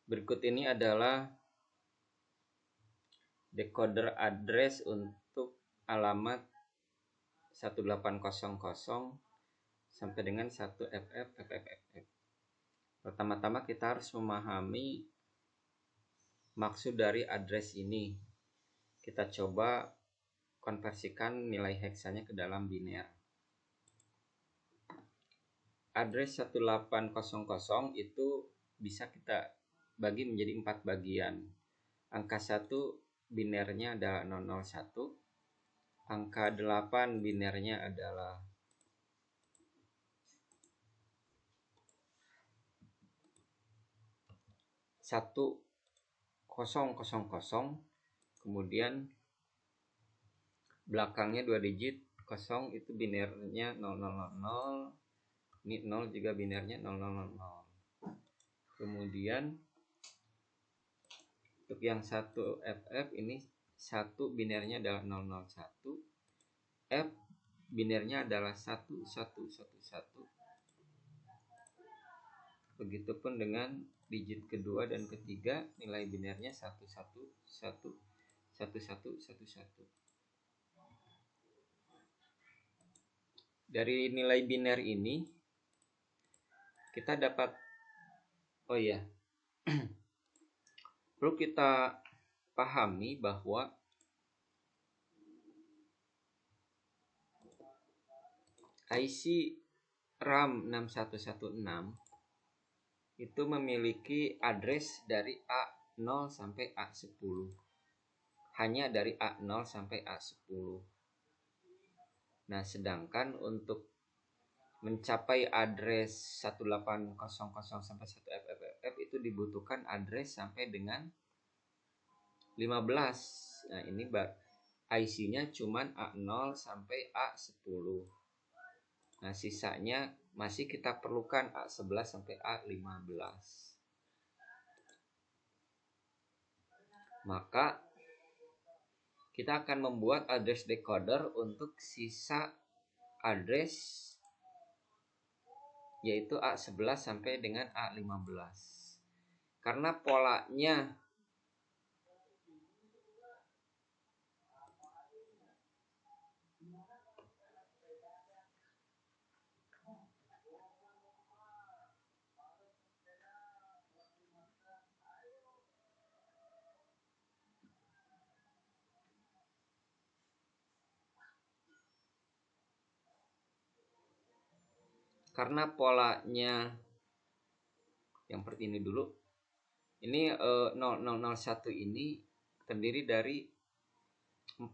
Berikut ini adalah decoder address untuk alamat 1800 sampai dengan 1FF. Pertama-tama kita harus memahami maksud dari address ini. Kita coba konversikan nilai heksanya ke dalam biner. Address 1800 itu bisa kita bagi menjadi 4 bagian. Angka 1 binernya adalah 001. Angka 8 binernya adalah 1000. Kemudian belakangnya 2 digit 0 itu binernya 0000. Ini 0 juga binernya 0000. Kemudian untuk yang 1FF ini 1 binernya adalah 001. F binernya adalah 1111. Begitupun dengan digit kedua dan ketiga, nilai binernya 111111. Dari nilai biner ini kita dapat perlu kita pahami bahwa IC RAM 6116 itu memiliki address dari A0 sampai A10. Hanya dari A0 sampai A10. Nah, sedangkan untuk mencapai address 1800 sampai 1FFF itu dibutuhkan address sampai dengan 15. Nah, ini IC-nya cuman A0 sampai A10. Nah, sisanya masih kita perlukan A11 sampai A15. Maka kita akan membuat address decoder untuk sisa address yaitu A11 sampai dengan A15. Karena polanya yang seperti ini dulu. Ini 0001 ini terdiri dari 4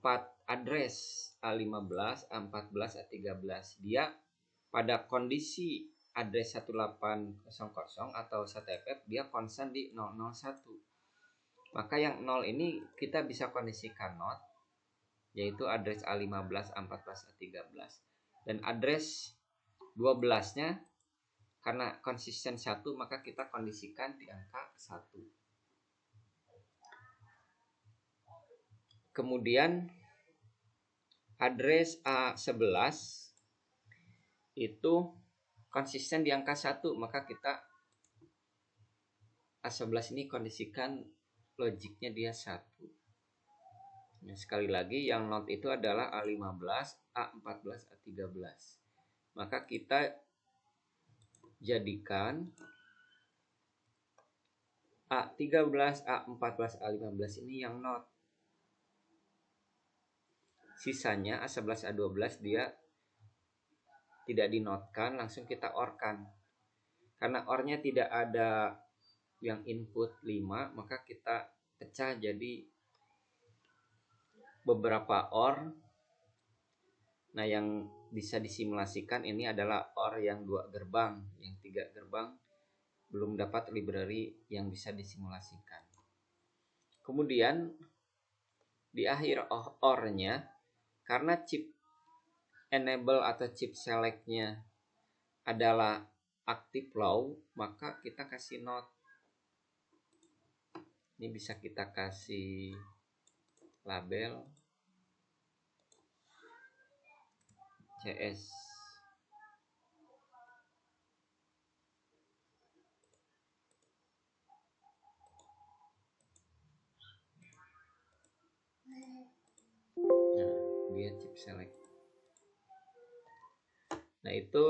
address A15, A14, A13. Dia pada kondisi address 1800 atau 1FF dia konstan di 001. Maka yang 0 ini kita bisa kondisikan not, yaitu address A15, A14, A13. Dan address 12-nya karena konsisten 1 maka kita kondisikan di angka 1. Kemudian address A11 itu konsisten di angka 1 maka kita A11 ini kondisikan logiknya dia 1. Nah, sekali lagi yang not itu adalah A15, A14, A13. Maka kita jadikan A13, A14, A15 ini yang not. Sisanya A11, A12 dia tidak dinotkan, langsung kita orkan. Karena ornya tidak ada yang input 5, maka kita pecah jadi beberapa or. Nah, yang bisa disimulasikan ini adalah or yang 2 gerbang, yang 3 gerbang belum dapat library yang bisa disimulasikan. Kemudian di akhir or-nya, karena chip enable atau chip select-nya adalah active low, maka kita kasih not. Ini bisa kita kasih label CS. ya, chip select. Nah, itu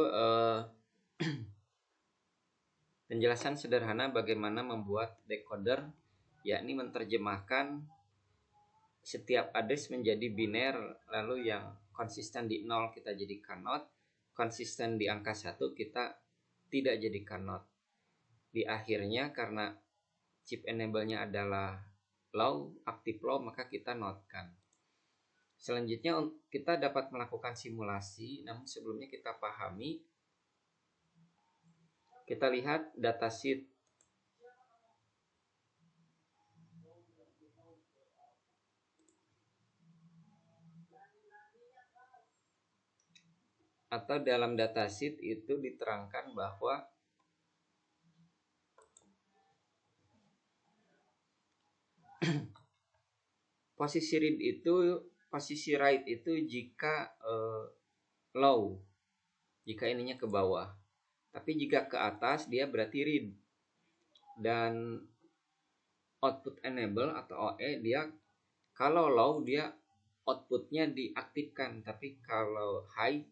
penjelasan sederhana bagaimana membuat decoder, yakni menerjemahkan setiap address menjadi biner, lalu yang konsisten di 0 kita jadikan not, konsisten di angka 1 kita tidak jadikan not. Di akhirnya karena chip enable-nya adalah low, aktif low, maka kita not-kan. Selanjutnya kita dapat melakukan simulasi, namun sebelumnya kita pahami. Kita lihat datasheet. Atau dalam datasheet itu diterangkan bahwa posisi write itu jika low, jika ininya ke bawah. Tapi jika ke atas dia berarti read. Dan output enable atau OE dia kalau low dia outputnya diaktifkan, tapi kalau high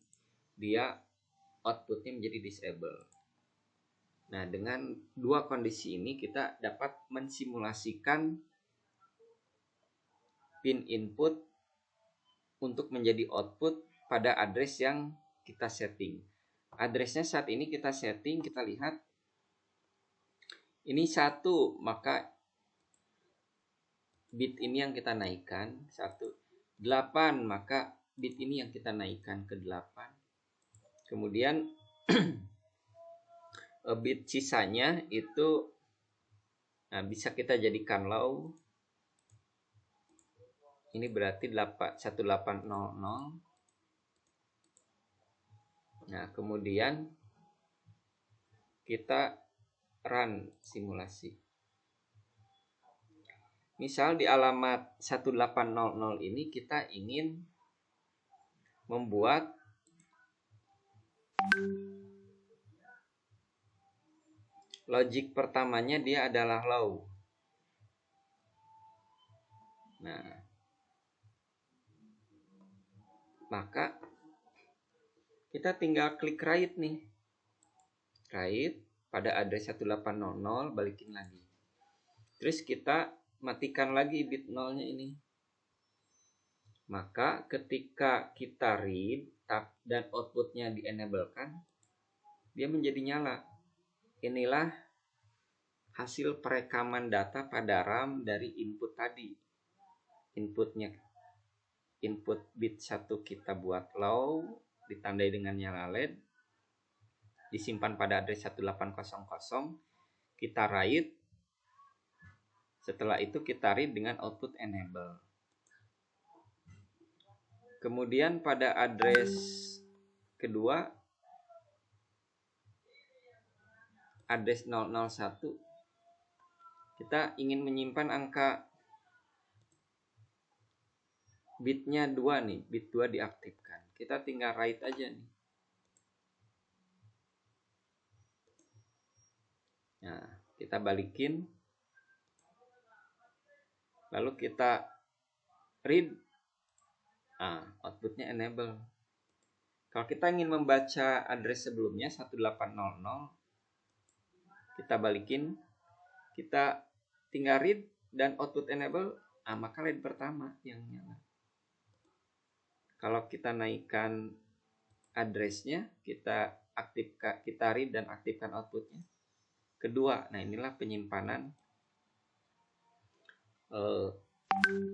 dia outputnya menjadi disable. Nah, dengan dua kondisi ini kita dapat mensimulasikan pin input untuk menjadi output pada address yang kita setting. Addressnya saat ini kita setting, kita lihat ini 1, maka bit ini yang kita naikkan 1. 8, maka bit ini yang kita naikkan ke 8. Kemudian bit sisanya itu bisa kita jadikan low. Ini berarti 1800. Nah, kemudian kita run simulasi. Misal di alamat 1800 ini kita ingin membuat logic pertamanya dia adalah low. Nah, maka kita tinggal klik write nih. Write pada address 1800, balikin lagi. Terus kita matikan lagi bit 0-nya ini. Maka ketika kita read dan outputnya di-enablekan, dia menjadi nyala. Inilah hasil perekaman data pada RAM dari input tadi. Input bit 1 kita buat low, ditandai dengan nyala LED, disimpan pada address 1800, kita write. Setelah itu kita read dengan output enable. Kemudian pada address kedua, address 001, kita ingin menyimpan angka bitnya 2 nih, bit 2 diaktifkan. Kita tinggal write aja nih. Nah, kita balikin. Lalu kita read. Outputnya enable. Kalau kita ingin membaca address sebelumnya 1800, kita balikin. Kita tinggal read dan output enable, maka line pertama yang nyala. Kalau kita naikkan addressnya, kita aktifkan, kita read dan aktifkan outputnya. Kedua, nah inilah penyimpanan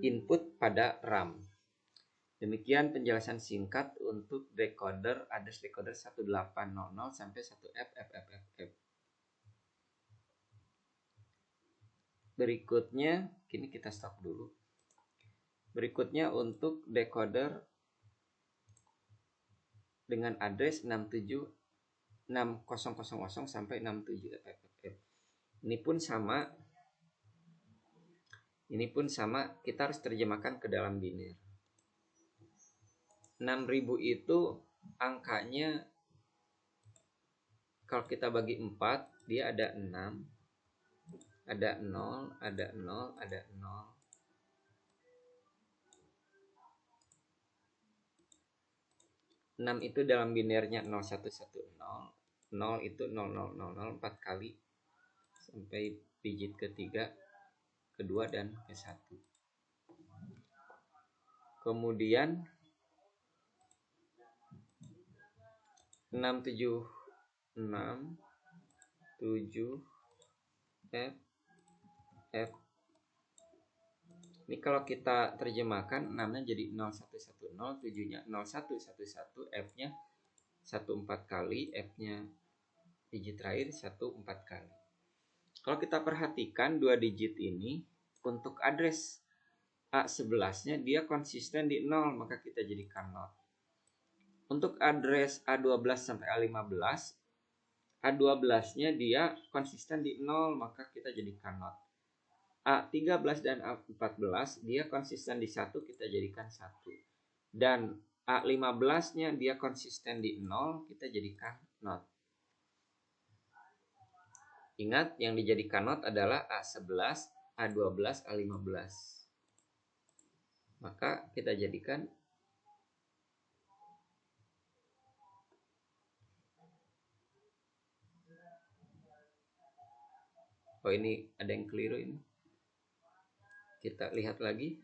input pada RAM. Demikian penjelasan singkat untuk decoder, address decoder 1800 sampai 1FFFF. Berikutnya, kini kita stop dulu. Berikutnya untuk decoder dengan address 6000 sampai 67FFF. Ini pun sama, kita harus terjemahkan ke dalam biner. 6000 itu angkanya kalau kita bagi 4, dia ada 6, ada 0, ada 0, ada 0. 6 itu dalam binernya 0110. 0 itu 0000 4 kali sampai digit ketiga, kedua, dan ke-1. Kemudian 676 7 F. Ini kalau kita terjemahkan 6-nya jadi 0110, 7-nya 0111, F-nya 14 kali, F-nya digit terakhir 14 kali. Kalau kita perhatikan dua digit ini untuk address A11-nya dia konsisten di 0, maka kita jadikan 0. Untuk address A12 sampai A15, A12-nya dia konsisten di 0, maka kita jadikan 0. A13 dan A14 dia konsisten di 1, kita jadikan 1. Dan A15-nya dia konsisten di 0, kita jadikan 0. Ingat, yang dijadikan not adalah A11, A12, A15. Maka kita jadikan ini ada yang keliru ini. Kita lihat lagi.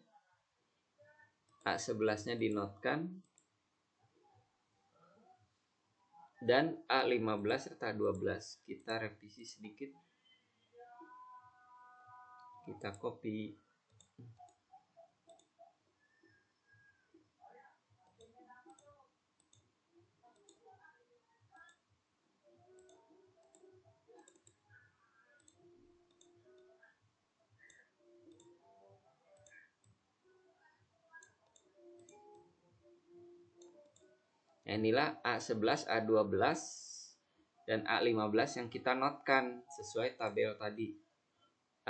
A11-nya dinotkan. Dan A15 serta A12. Kita revisi sedikit. Kita copy. Nah, inilah A11, A12, dan A15 yang kita notkan sesuai tabel tadi.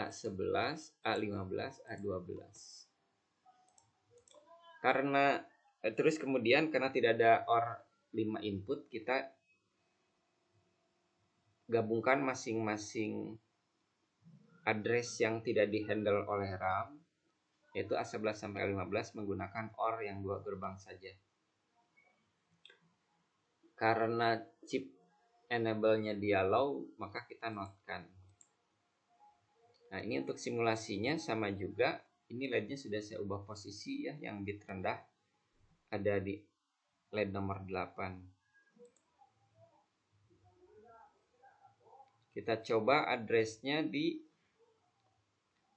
A11, A15, A12. Karena terus kemudian karena tidak ada OR 5 input, kita gabungkan masing-masing address yang tidak dihandle oleh RAM, yaitu A11 sampai A15 menggunakan OR yang 2 gerbang saja. Karena chip enable-nya dia low, maka kita notkan. Nah, ini untuk simulasinya sama juga. Ini LED-nya sudah saya ubah posisi ya, yang bit rendah ada di LED nomor 8. Kita coba address-nya di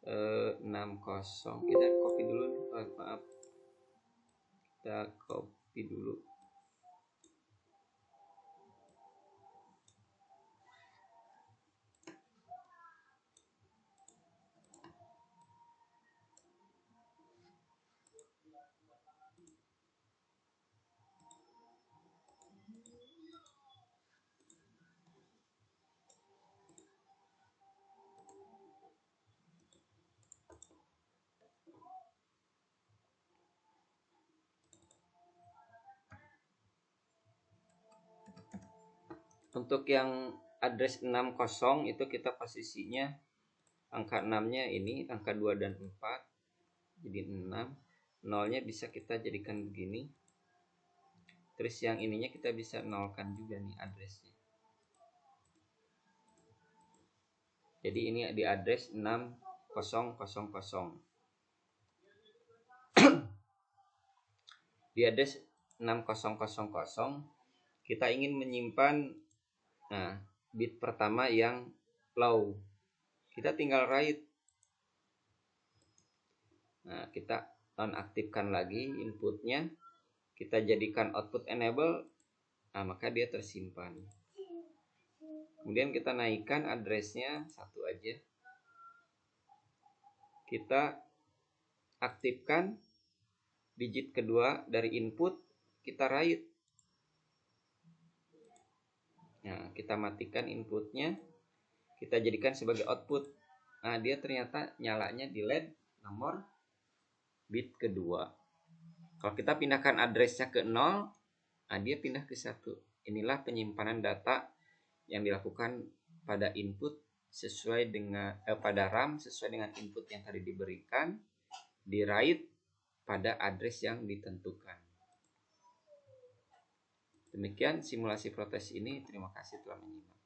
60. Kita copy dulu. Maaf. Kita copy dulu. Untuk yang address 60 itu kita posisinya angka 6-nya ini, angka 2 dan 4. Jadi 6. 0-nya bisa kita jadikan begini. Terus yang ininya kita bisa nolkan juga nih addressnya. Jadi ini di address 6000. Di address 6000 kita ingin menyimpan bit pertama yang low. Kita tinggal write. Nah, kita nonaktifkan lagi inputnya. Kita jadikan output enable. Nah, maka dia tersimpan. Kemudian kita naikkan addressnya 1 aja. Kita aktifkan digit kedua dari input, kita write. Nah, kita matikan inputnya, kita jadikan sebagai output. Nah, dia ternyata nyalanya di LED nomor bit kedua. Kalau kita pindahkan addressnya ke 0, nah dia pindah ke 1. Inilah penyimpanan data yang dilakukan pada input sesuai dengan pada RAM sesuai dengan input yang tadi diberikan, di write pada address yang ditentukan. Demikian simulasi protes ini. Terima kasih telah menyimak.